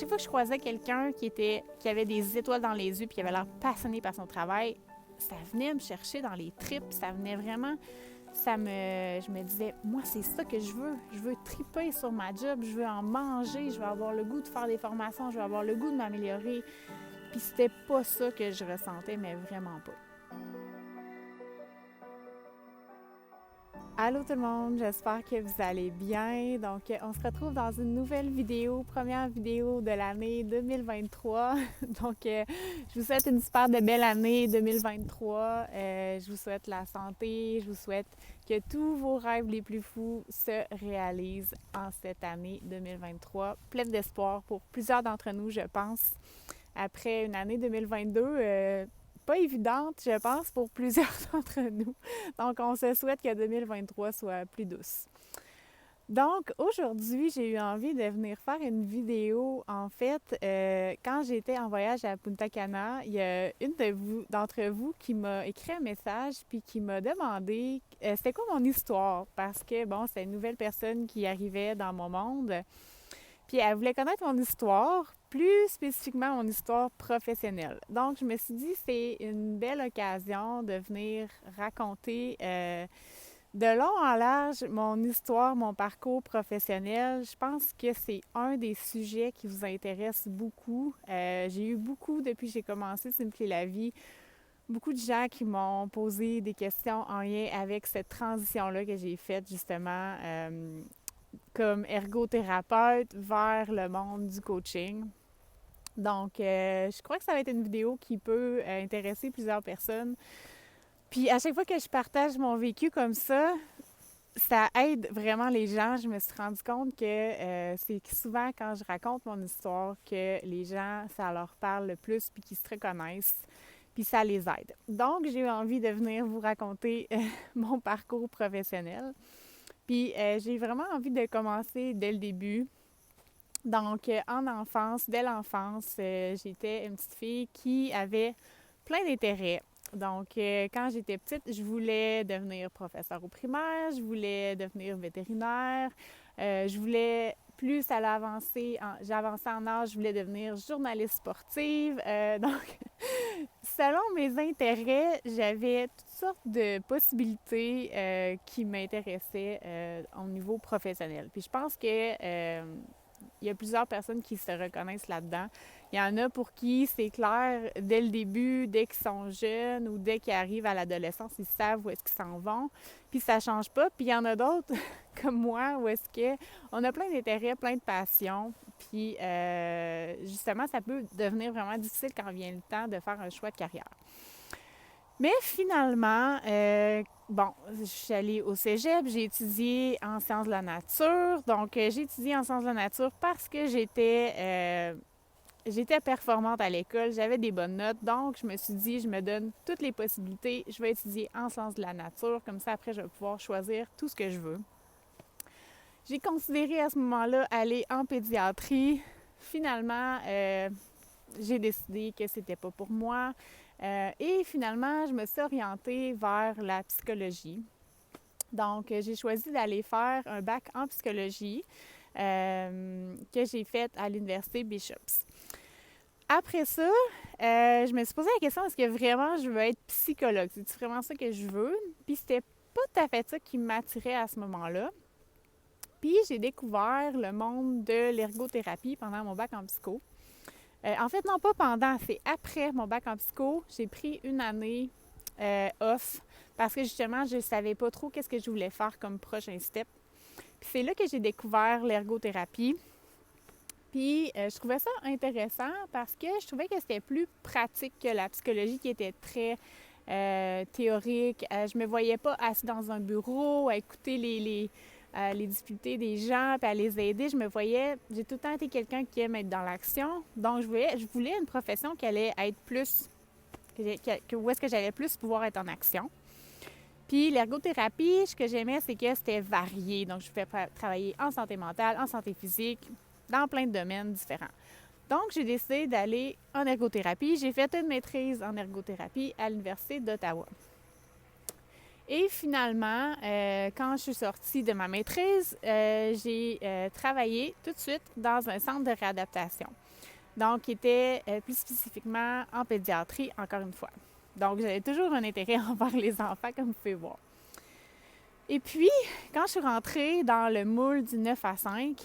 chaque fois que je croisais quelqu'un qui avait des étoiles dans les yeux puis qui avait l'air passionné par son travail, ça venait me chercher dans les tripes, ça venait vraiment, je me disais, moi c'est ça que je veux triper sur ma job, je veux en manger, je veux avoir le goût de faire des formations, je veux avoir le goût de m'améliorer, puis c'était pas ça que je ressentais, mais vraiment pas. Allô tout le monde, j'espère que vous allez bien. Donc, on se retrouve dans une nouvelle vidéo, première vidéo de l'année 2023. Donc, je vous souhaite une super de belle année 2023. Je vous souhaite la santé, je vous souhaite que tous vos rêves les plus fous se réalisent en cette année 2023. Pleine d'espoir pour plusieurs d'entre nous, je pense. Après une année 2022, pas évidente, je pense, pour plusieurs d'entre nous. Donc, on se souhaite que 2023 soit plus douce. Donc, aujourd'hui, j'ai eu envie de venir faire une vidéo. En fait, quand j'étais en voyage à Punta Cana, il y a une d'entre vous qui m'a écrit un message puis qui m'a demandé c'était quoi mon histoire. Parce que, bon, c'est une nouvelle personne qui arrivait dans mon monde. Puis elle voulait connaître mon histoire, plus spécifiquement mon histoire professionnelle. Donc, je me suis dit, c'est une belle occasion de venir raconter de long en large mon histoire, mon parcours professionnel. Je pense que c'est un des sujets qui vous intéresse beaucoup. J'ai eu beaucoup, depuis que j'ai commencé Simplifier la vie, beaucoup de gens qui m'ont posé des questions en lien avec cette transition-là que j'ai faite justement comme ergothérapeute vers le monde du coaching. Donc, je crois que ça va être une vidéo qui peut intéresser plusieurs personnes. Puis, à chaque fois que je partage mon vécu comme ça aide vraiment les gens. Je me suis rendu compte que c'est souvent quand je raconte mon histoire que les gens, ça leur parle le plus puis qu'ils se reconnaissent puis ça les aide. Donc, j'ai eu envie de venir vous raconter mon parcours professionnel. Puis j'ai vraiment envie de commencer dès le début. Donc, en enfance, dès l'enfance, j'étais une petite fille qui avait plein d'intérêts. Donc, quand j'étais petite, je voulais devenir professeure au primaire, je voulais devenir vétérinaire, je voulais plus aller avancer, j'avançais en âge, je voulais devenir journaliste sportive. Donc, selon mes intérêts, j'avais toutes sortes de possibilités qui m'intéressaient au niveau professionnel. Puis je pense que il y a plusieurs personnes qui se reconnaissent là-dedans. Il y en a pour qui c'est clair dès le début, dès qu'ils sont jeunes ou dès qu'ils arrivent à l'adolescence, ils savent où est-ce qu'ils s'en vont. Puis ça change pas. Puis il y en a d'autres, comme moi, où est-ce qu'on a plein d'intérêts, plein de passions. Puis justement, ça peut devenir vraiment difficile quand vient le temps de faire un choix de carrière. Mais finalement, je suis allée au cégep, j'ai étudié en sciences de la nature. Donc, j'ai étudié en sciences de la nature parce que j'étais performante à l'école, j'avais des bonnes notes. Donc, je me suis dit, je me donne toutes les possibilités. Je vais étudier en sciences de la nature. Comme ça, après, je vais pouvoir choisir tout ce que je veux. J'ai considéré à ce moment-là aller en pédiatrie. Finalement, j'ai décidé que c'était pas pour moi. Et finalement, je me suis orientée vers la psychologie. Donc, j'ai choisi d'aller faire un bac en psychologie que j'ai fait à l'université Bishops. Après ça, je me suis posé la question, est-ce que vraiment je veux être psychologue? C'est vraiment ça que je veux? Puis c'était pas tout à fait ça qui m'attirait à ce moment-là. Puis j'ai découvert le monde de l'ergothérapie pendant mon bac en psycho. En fait, non pas pendant, c'est après mon bac en psycho. J'ai pris une année off parce que justement, je ne savais pas trop qu'est-ce que je voulais faire comme prochain step. Puis c'est là que j'ai découvert l'ergothérapie. Puis je trouvais ça intéressant parce que je trouvais que c'était plus pratique que la psychologie qui était très théorique. Je me voyais pas assise dans un bureau à écouter les difficultés des gens puis à les aider. J'ai tout le temps été quelqu'un qui aime être dans l'action. Donc, je voulais une profession qui allait être plus, où est-ce que j'allais plus pouvoir être en action. Puis l'ergothérapie, ce que j'aimais, c'est que c'était varié. Donc, je pouvais travailler en santé mentale, en santé physique, dans plein de domaines différents. Donc, j'ai décidé d'aller en ergothérapie. J'ai fait une maîtrise en ergothérapie à l'Université d'Ottawa. Et finalement, quand je suis sortie de ma maîtrise, j'ai travaillé tout de suite dans un centre de réadaptation. Donc, qui était plus spécifiquement en pédiatrie, encore une fois. Donc, j'avais toujours un intérêt envers les enfants, comme vous pouvez voir. Et puis, quand je suis rentrée dans le moule du 9 à 5,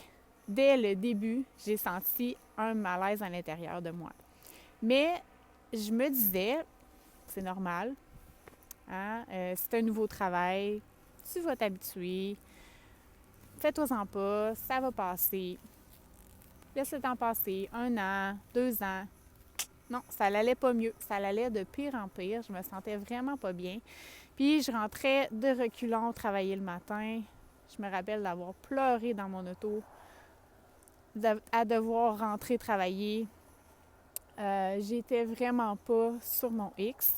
dès le début, j'ai senti un malaise à l'intérieur de moi. Mais je me disais, c'est normal, hein? C'est un nouveau travail, tu vas t'habituer, fais-toi-en pas, ça va passer. Laisse le temps passer, 1 an, 2 ans. Non, ça l'allait pas mieux. Ça l'allait de pire en pire. Je me sentais vraiment pas bien. Puis je rentrais de reculons travailler le matin. Je me rappelle d'avoir pleuré dans mon auto, à devoir rentrer travailler. J'étais vraiment pas sur mon X.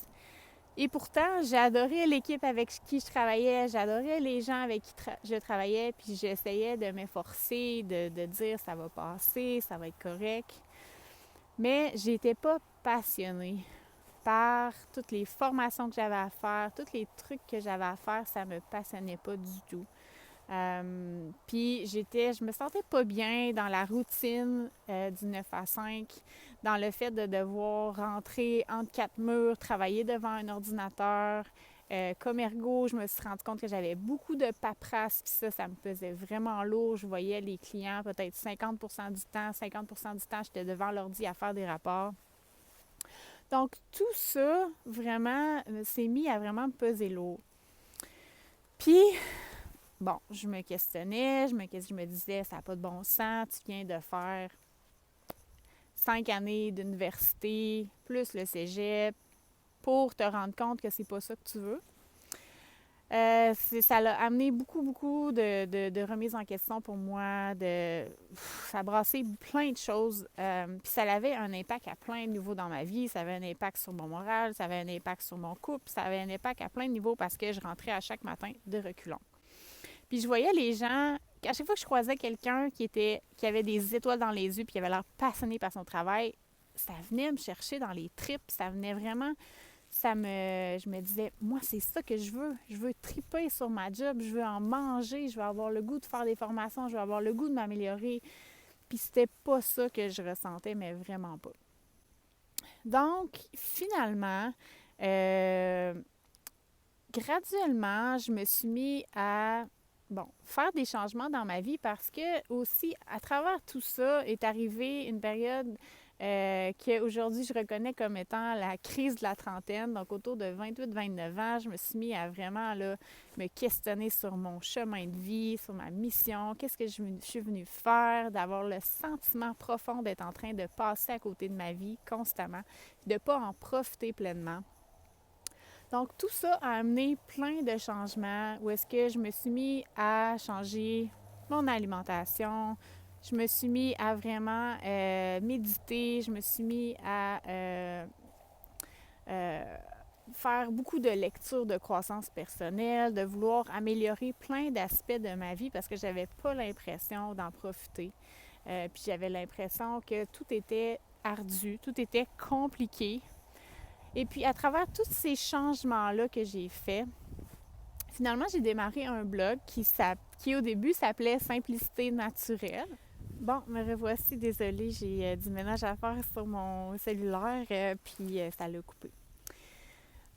Et pourtant, j'adorais l'équipe avec qui je travaillais, j'adorais les gens avec qui je travaillais, puis j'essayais de m'efforcer, de dire ça va passer, ça va être correct. Mais j'étais pas passionnée par toutes les formations que j'avais à faire, tous les trucs que j'avais à faire, ça me passionnait pas du tout. Puis je me sentais pas bien dans la routine du 9 à 5, dans le fait de devoir rentrer entre 4 murs, travailler devant un ordinateur. Comme ergo, je me suis rendu compte que j'avais beaucoup de paperasse, puis ça me pesait vraiment lourd. Je voyais les clients peut-être 50% du temps, 50% du temps, j'étais devant l'ordi à faire des rapports. Donc, tout ça, vraiment, s'est mis à vraiment me peser lourd. Puis, bon, je me questionnais, je me disais, ça n'a pas de bon sens, tu viens de faire 5 années d'université, plus le cégep, pour te rendre compte que c'est pas ça que tu veux. Ça l'a amené beaucoup de remises en question pour moi, ça a brassé plein de choses. Puis ça avait un impact à plein de niveaux dans ma vie. Ça avait un impact sur mon moral, ça avait un impact sur mon couple, ça avait un impact à plein de niveaux parce que je rentrais à chaque matin de reculons. Puis je voyais les gens, à chaque fois que je croisais quelqu'un qui avait des étoiles dans les yeux puis qui avait l'air passionné par son travail, ça venait me chercher dans les tripes, ça venait vraiment... Je me disais, moi, c'est ça que je veux. Je veux triper sur ma job, je veux en manger, je veux avoir le goût de faire des formations, je veux avoir le goût de m'améliorer. Puis c'était pas ça que je ressentais, mais vraiment pas. Donc, finalement, graduellement, je me suis mis à faire des changements dans ma vie parce que aussi, à travers tout ça, est arrivée une période qu'aujourd'hui je reconnais comme étant la crise de la trentaine. Donc, autour de 28-29 ans, je me suis mis à vraiment là, me questionner sur mon chemin de vie, sur ma mission, qu'est-ce que je suis venue faire, d'avoir le sentiment profond d'être en train de passer à côté de ma vie constamment, de ne pas en profiter pleinement. Donc, tout ça a amené plein de changements où est-ce que je me suis mis à changer mon alimentation, je me suis mis à vraiment méditer, je me suis mis à faire beaucoup de lectures de croissance personnelle, de vouloir améliorer plein d'aspects de ma vie parce que j'avais pas l'impression d'en profiter. Puis j'avais l'impression que tout était ardu, tout était compliqué. Et puis, à travers tous ces changements-là que j'ai faits, finalement, j'ai démarré un blog qui au début s'appelait Simplicité naturelle. Bon, me revoici, désolée, j'ai du ménage à faire sur mon cellulaire, puis ça l'a coupé.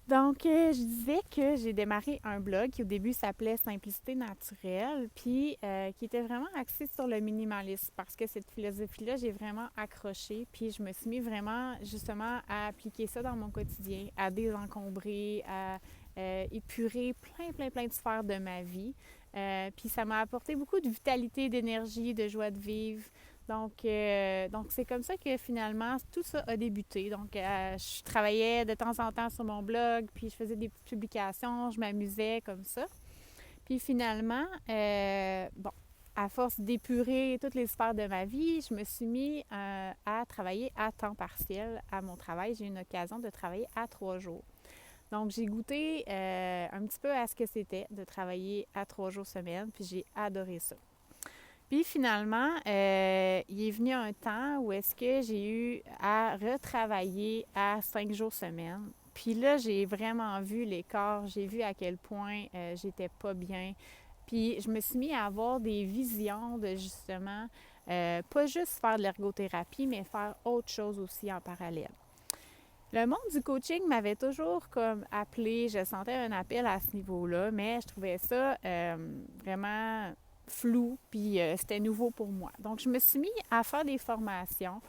Donc, je disais que j'ai démarré un blog qui au début s'appelait Simplicité naturelle, puis qui était vraiment axé sur le minimalisme parce que cette philosophie-là, j'ai vraiment accroché, puis je me suis mis vraiment justement à appliquer ça dans mon quotidien, à désencombrer, à épurer plein de sphères de ma vie. Puis ça m'a apporté beaucoup de vitalité, d'énergie, de joie de vivre. Donc, c'est comme ça que finalement, tout ça a débuté. Donc, je travaillais de temps en temps sur mon blog, puis je faisais des petites publications, je m'amusais comme ça. Puis finalement, à force d'épurer toutes les sphères de ma vie, je me suis mis à travailler à temps partiel à mon travail. J'ai eu une occasion de travailler à 3 jours. Donc, j'ai goûté un petit peu à ce que c'était de travailler à 3 jours semaine, puis j'ai adoré ça. Puis finalement, il est venu un temps où est-ce que j'ai eu à retravailler à 5 jours semaine. Puis là, j'ai vraiment vu l'écart, j'ai vu à quel point j'étais pas bien. Puis je me suis mis à avoir des visions de justement, pas juste faire de l'ergothérapie, mais faire autre chose aussi en parallèle. Le monde du coaching m'avait toujours comme appelé, je sentais un appel à ce niveau-là, mais je trouvais ça vraiment flou, puis c'était nouveau pour moi. Donc, je me suis mis à faire des formations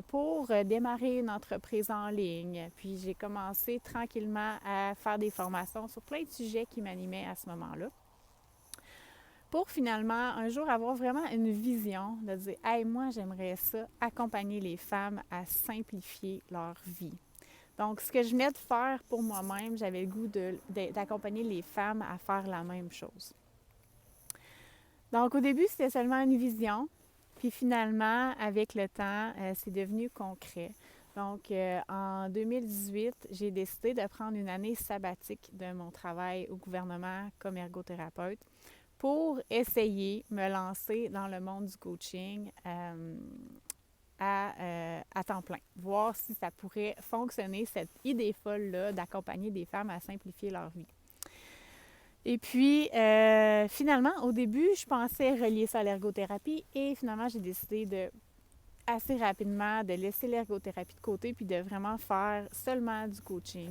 pour démarrer une entreprise en ligne. Puis, j'ai commencé tranquillement à faire des formations sur plein de sujets qui m'animaient à ce moment-là, pour finalement un jour avoir vraiment une vision de dire « Hey, moi, j'aimerais ça, accompagner les femmes à simplifier leur vie ». Donc, ce que je venais de faire pour moi-même, j'avais le goût d'accompagner les femmes à faire la même chose. Donc, au début, c'était seulement une vision. Puis finalement, avec le temps, c'est devenu concret. Donc, en 2018, j'ai décidé de prendre une année sabbatique de mon travail au gouvernement comme ergothérapeute pour essayer de me lancer dans le monde du coaching à temps plein, voir si ça pourrait fonctionner, cette idée folle-là d'accompagner des femmes à simplifier leur vie. Et puis, finalement, au début, je pensais relier ça à l'ergothérapie et finalement, j'ai décidé assez rapidement de laisser l'ergothérapie de côté puis de vraiment faire seulement du coaching.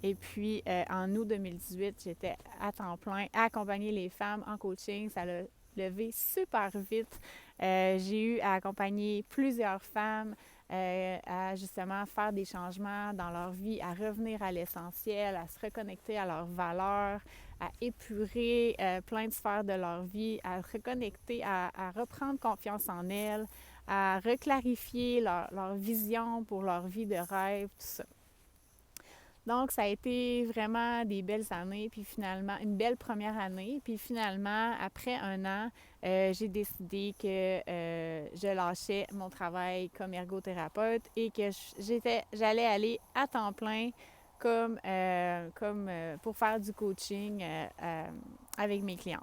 Et puis, en août 2018, j'étais à temps plein à accompagner les femmes en coaching. Ça l'a levé super vite. J'ai eu à accompagner plusieurs femmes à justement faire des changements dans leur vie, à revenir à l'essentiel, à se reconnecter à leurs valeurs, à épurer plein de sphères de leur vie, à se reconnecter, à reprendre confiance en elles, à reclarifier leur vision pour leur vie de rêve, tout ça. Donc, ça a été vraiment des belles années, puis finalement, une belle première année. Puis finalement, après un an, j'ai décidé que je lâchais mon travail comme ergothérapeute et que j'allais aller à temps plein comme pour faire du coaching avec mes clientes.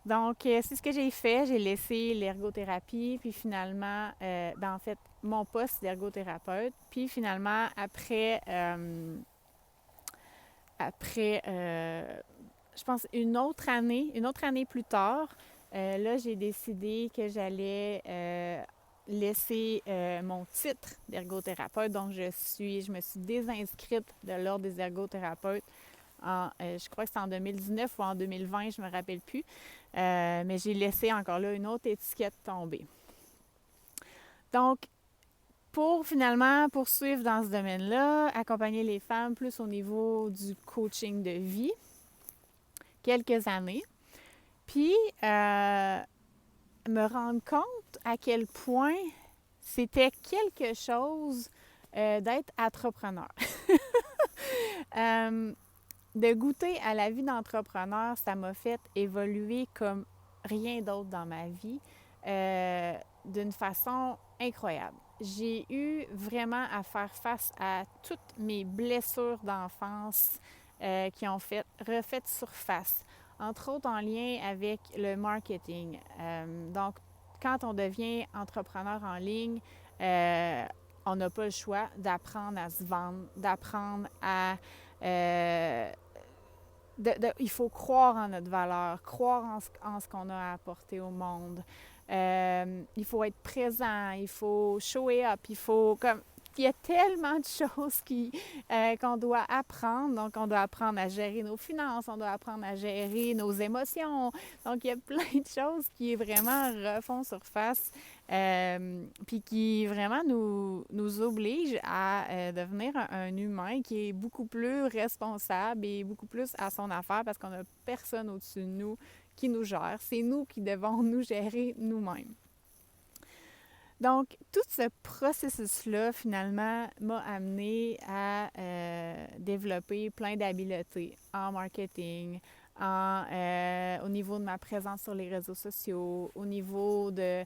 Donc, c'est ce que j'ai fait. J'ai laissé l'ergothérapie, puis finalement, en fait, mon poste d'ergothérapeute. Puis finalement, après je pense, une autre année plus tard, là, j'ai décidé que j'allais laisser mon titre d'ergothérapeute. Donc, je me suis désinscrite de l'Ordre des ergothérapeutes je crois que c'est en 2019 ou en 2020, je ne me rappelle plus. Mais j'ai laissé encore là une autre étiquette tomber. Donc, pour finalement poursuivre dans ce domaine-là, accompagner les femmes plus au niveau du coaching de vie, quelques années, puis me rendre compte à quel point c'était quelque chose d'être entrepreneur. De goûter à la vie d'entrepreneur, ça m'a fait évoluer comme rien d'autre dans ma vie d'une façon incroyable. J'ai eu vraiment à faire face à toutes mes blessures d'enfance qui ont refait surface, entre autres en lien avec le marketing. Donc, quand on devient entrepreneur en ligne, on n'a pas le choix d'apprendre à se vendre, d'apprendre à... il faut croire en notre valeur, croire en ce qu'on a à apporter au monde. Il faut être présent, il faut show up, il y a tellement de choses qu'on doit apprendre. Donc, on doit apprendre à gérer nos finances, on doit apprendre à gérer nos émotions. Donc, il y a plein de choses qui vraiment refont surface puis qui vraiment nous obligent à devenir un humain qui est beaucoup plus responsable et beaucoup plus à son affaire parce qu'on n'a personne au-dessus de nous qui nous gère. C'est nous qui devons nous gérer nous-mêmes. Donc, tout ce processus-là, finalement, m'a amené à développer plein d'habiletés en marketing, au niveau de ma présence sur les réseaux sociaux, au niveau de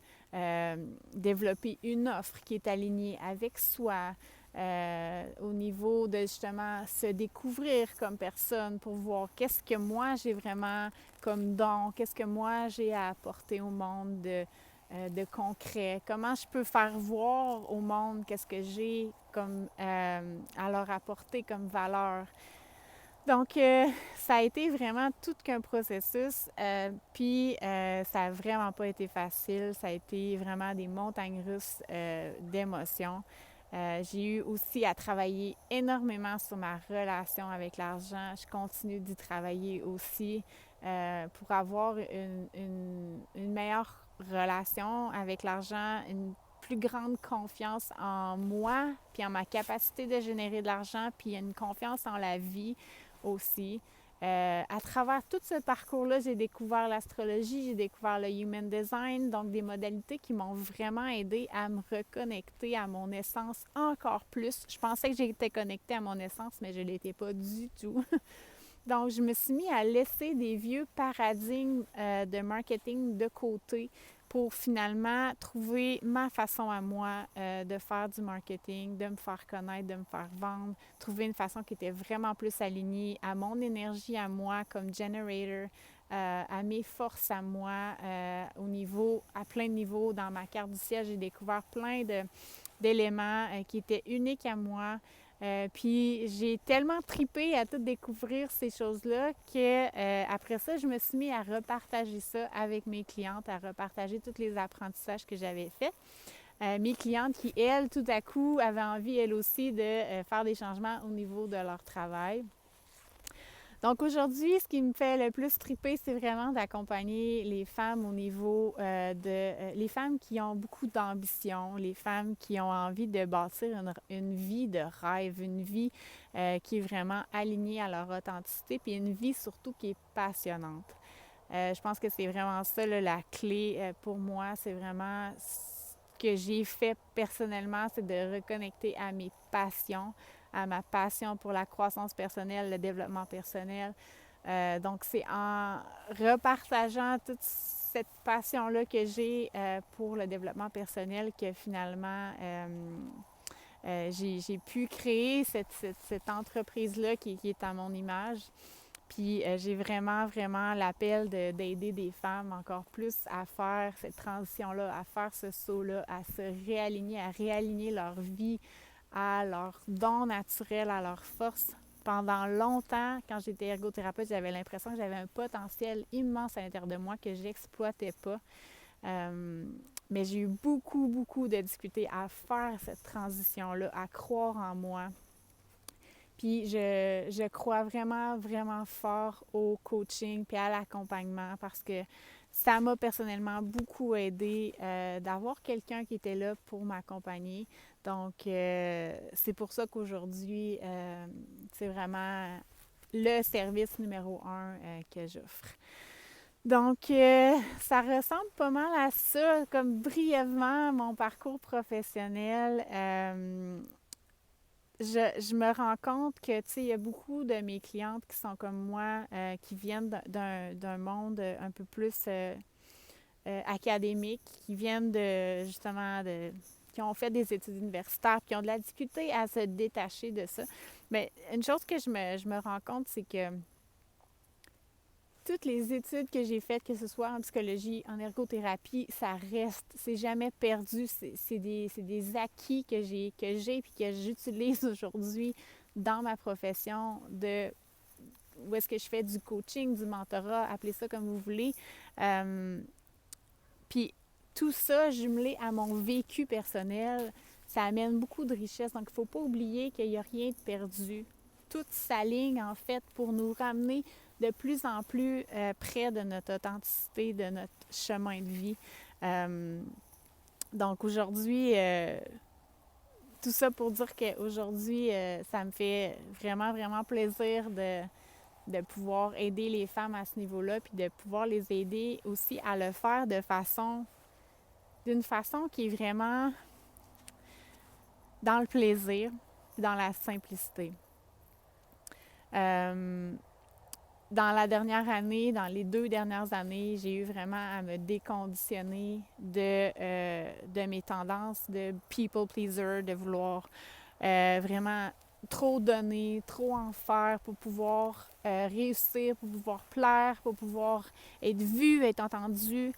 développer une offre qui est alignée avec soi, au niveau de justement se découvrir comme personne pour voir qu'est-ce que moi j'ai vraiment comme don, qu'est-ce que moi j'ai à apporter au monde de concret, comment je peux faire voir au monde qu'est-ce que j'ai comme à leur apporter comme valeur. Donc, ça a été vraiment tout qu'un processus, puis ça n'a vraiment pas été facile. Ça a été vraiment des montagnes russes d'émotions. J'ai eu aussi à travailler énormément sur ma relation avec l'argent. Je continue d'y travailler aussi pour avoir une meilleure relation avec l'argent, une plus grande confiance en moi, puis en ma capacité de générer de l'argent, puis une confiance en la vie aussi. À travers tout ce parcours-là, j'ai découvert l'astrologie, j'ai découvert le human design, donc des modalités qui m'ont vraiment aidé à me reconnecter à mon essence encore plus. Je pensais que j'étais connectée à mon essence, mais je ne l'étais pas du tout. Donc, je me suis mis à laisser des vieux paradigmes de marketing de côté pour finalement trouver ma façon à moi de faire du marketing, de me faire connaître, de me faire vendre, trouver une façon qui était vraiment plus alignée à mon énergie à moi comme generator, à mes forces à moi, à plein de niveaux. Dans ma carte du ciel, j'ai découvert plein d'éléments qui étaient uniques à moi. Puis j'ai tellement tripé à tout découvrir ces choses-là que après ça, je me suis mis à repartager ça avec mes clientes, à repartager tous les apprentissages que j'avais faits. Mes clientes qui, elles, tout à coup, avaient envie, elles aussi, de faire des changements au niveau de leur travail. Donc aujourd'hui, ce qui me fait le plus triper, c'est vraiment d'accompagner les femmes au niveau les femmes qui ont beaucoup d'ambition, les femmes qui ont envie de bâtir une vie de rêve, une vie qui est vraiment alignée à leur authenticité, puis une vie surtout qui est passionnante. Je pense que c'est vraiment ça là, la clé pour moi, c'est vraiment ce que j'ai fait personnellement, c'est de reconnecter à mes passions, à ma passion pour la croissance personnelle, le développement personnel. Donc, c'est en repartageant toute cette passion-là que j'ai pour le développement personnel que finalement, j'ai pu créer cette entreprise-là qui est à mon image. Puis j'ai vraiment, vraiment l'appel d'aider des femmes encore plus à faire cette transition-là, à faire ce saut-là, à se réaligner, à réaligner leur vie à leurs dons naturels, à leurs forces. Pendant longtemps, quand j'étais ergothérapeute, j'avais l'impression que j'avais un potentiel immense à l'intérieur de moi que je n'exploitais pas. Mais j'ai eu beaucoup, beaucoup de difficultés à faire cette transition-là, à croire en moi. Puis je crois vraiment, vraiment fort au coaching puis à l'accompagnement parce que ça m'a personnellement beaucoup aidé d'avoir quelqu'un qui était là pour m'accompagner. Donc, c'est pour ça qu'aujourd'hui, c'est vraiment le service numéro 1 que j'offre. Donc, ça ressemble pas mal à ça, comme brièvement, mon parcours professionnel. Je me rends compte que, tu sais, il y a beaucoup de mes clientes qui sont comme moi, qui viennent d'un monde un peu plus académique, qui viennent qui ont fait des études universitaires, qui ont de la difficulté à se détacher de ça. Mais une chose que je me rends compte, c'est que toutes les études que j'ai faites, que ce soit en psychologie, en ergothérapie, ça reste, c'est jamais perdu. C'est des acquis que j'ai puis que j'utilise aujourd'hui dans ma profession où est-ce que je fais du coaching, du mentorat, appelez ça comme vous voulez. Puis tout ça jumelé à mon vécu personnel, ça amène beaucoup de richesse. Donc, il ne faut pas oublier qu'il n'y a rien de perdu. Tout s'aligne, en fait, pour nous ramener de plus en plus près de notre authenticité, de notre chemin de vie. Donc, aujourd'hui, tout ça pour dire qu'aujourd'hui, ça me fait vraiment, vraiment plaisir de pouvoir aider les femmes à ce niveau-là, puis de pouvoir les aider aussi à le faire d'une façon qui est vraiment dans le plaisir, dans la simplicité. Dans la dernière année, dans les 2 dernières années, j'ai eu vraiment à me déconditionner de mes tendances de people pleaser, de vouloir vraiment trop donner, trop en faire pour pouvoir réussir, pour pouvoir plaire, pour pouvoir être vue, être entendue.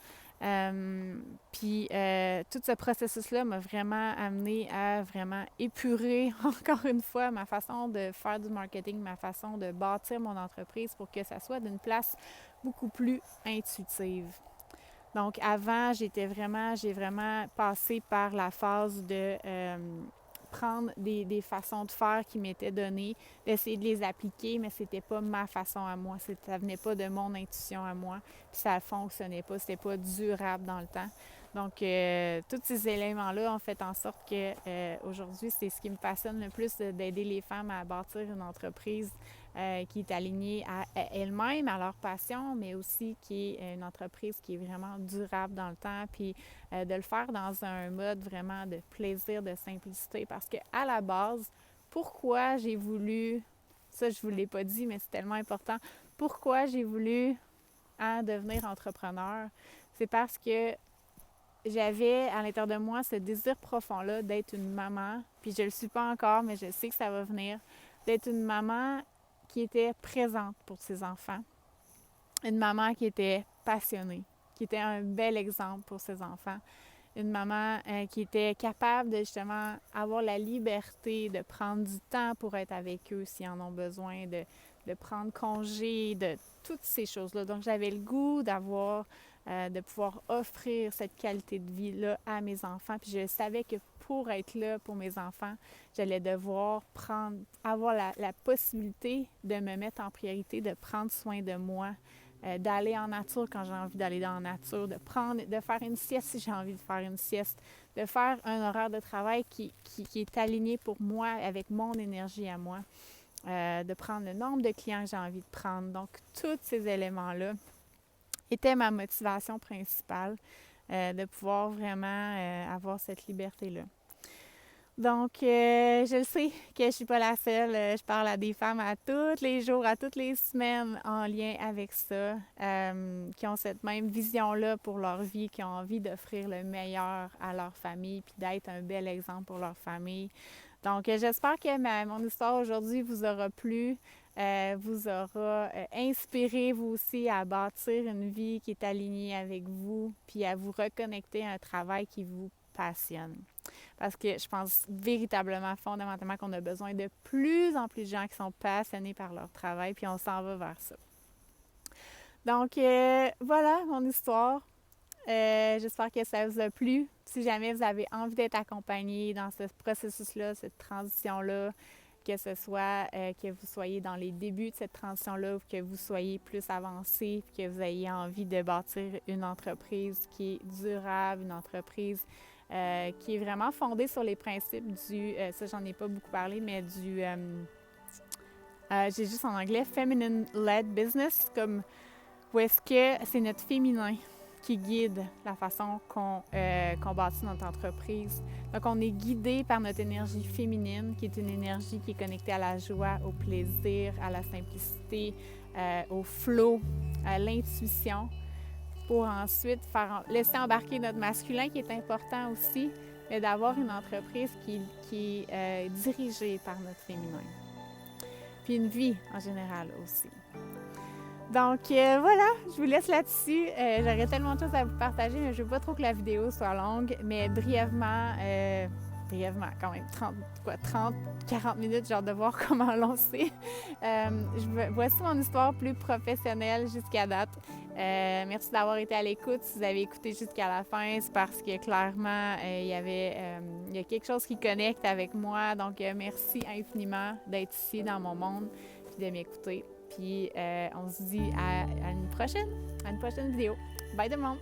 Puis tout ce processus-là m'a vraiment amené à vraiment épurer, encore une fois, ma façon de faire du marketing, ma façon de bâtir mon entreprise pour que ça soit d'une place beaucoup plus intuitive. Donc avant, j'ai vraiment passé par la phase de prendre des façons de faire qui m'étaient données, d'essayer de les appliquer, mais c'était pas ma façon à moi, ça venait pas de mon intuition à moi, puis ça fonctionnait pas, c'était pas durable dans le temps. Donc, tous ces éléments-là ont fait en sorte que aujourd'hui, c'est ce qui me passionne le plus, d'aider les femmes à bâtir une entreprise qui est alignée à elles-mêmes, à leur passion, mais aussi qui est une entreprise qui est vraiment durable dans le temps, puis de le faire dans un mode vraiment de plaisir, de simplicité, parce qu'à la base, pourquoi j'ai voulu, ça je ne vous l'ai pas dit, mais c'est tellement important, pourquoi j'ai voulu devenir entrepreneur, c'est parce que j'avais à l'intérieur de moi ce désir profond-là d'être une maman, puis je ne le suis pas encore, mais je sais que ça va venir, d'être une maman qui était présente pour ses enfants, une maman qui était passionnée, qui était un bel exemple pour ses enfants, une maman qui était capable de justement avoir la liberté de prendre du temps pour être avec eux s'ils en ont besoin, de prendre congé, de toutes ces choses-là. Donc, j'avais le goût de pouvoir offrir cette qualité de vie-là à mes enfants. Puis je savais que pour être là pour mes enfants, j'allais devoir avoir la possibilité de me mettre en priorité, de prendre soin de moi, d'aller en nature quand j'ai envie d'aller dans la nature, de faire une sieste si j'ai envie de faire une sieste, de faire un horaire de travail qui est aligné pour moi, avec mon énergie à moi, de prendre le nombre de clients que j'ai envie de prendre. Donc, tous ces éléments-là étaient ma motivation principale, de pouvoir vraiment avoir cette liberté-là. Donc, je le sais que je ne suis pas la seule. Je parle à des femmes à tous les jours, à toutes les semaines en lien avec ça, qui ont cette même vision-là pour leur vie, qui ont envie d'offrir le meilleur à leur famille puis d'être un bel exemple pour leur famille. Donc, j'espère que mon histoire aujourd'hui vous aura plu, vous aura inspiré vous aussi à bâtir une vie qui est alignée avec vous puis à vous reconnecter à un travail qui vous passionne. Parce que je pense véritablement, fondamentalement, qu'on a besoin de plus en plus de gens qui sont passionnés par leur travail, puis on s'en va vers ça. Donc, voilà mon histoire. J'espère que ça vous a plu. Si jamais vous avez envie d'être accompagné dans ce processus-là, cette transition-là, que ce soit que vous soyez dans les débuts de cette transition-là ou que vous soyez plus avancé, que vous ayez envie de bâtir une entreprise qui est durable, une entreprise qui est vraiment fondée sur les principes ça j'en ai pas beaucoup parlé, mais j'ai juste en anglais, Feminine-Led Business, comme où est-ce que c'est notre féminin qui guide la façon qu'on bâtit notre entreprise. Donc, on est guidé par notre énergie féminine, qui est une énergie qui est connectée à la joie, au plaisir, à la simplicité, au flow, à l'intuition, pour ensuite laisser embarquer notre masculin, qui est important aussi, mais d'avoir une entreprise qui est dirigée par notre féminin. Puis une vie en général aussi. Donc voilà, je vous laisse là-dessus. J'aurais tellement de choses à vous partager, mais je ne veux pas trop que la vidéo soit longue, mais brièvement quand même, 30-40 minutes, j'ai hâte de voir comment lancer. Voici mon histoire plus professionnelle jusqu'à date. Merci d'avoir été à l'écoute. Si vous avez écouté jusqu'à la fin, c'est parce que clairement, il y a quelque chose qui connecte avec moi. Donc, merci infiniment d'être ici dans mon monde et de m'écouter. Puis, on se dit à une prochaine vidéo. Bye tout le monde!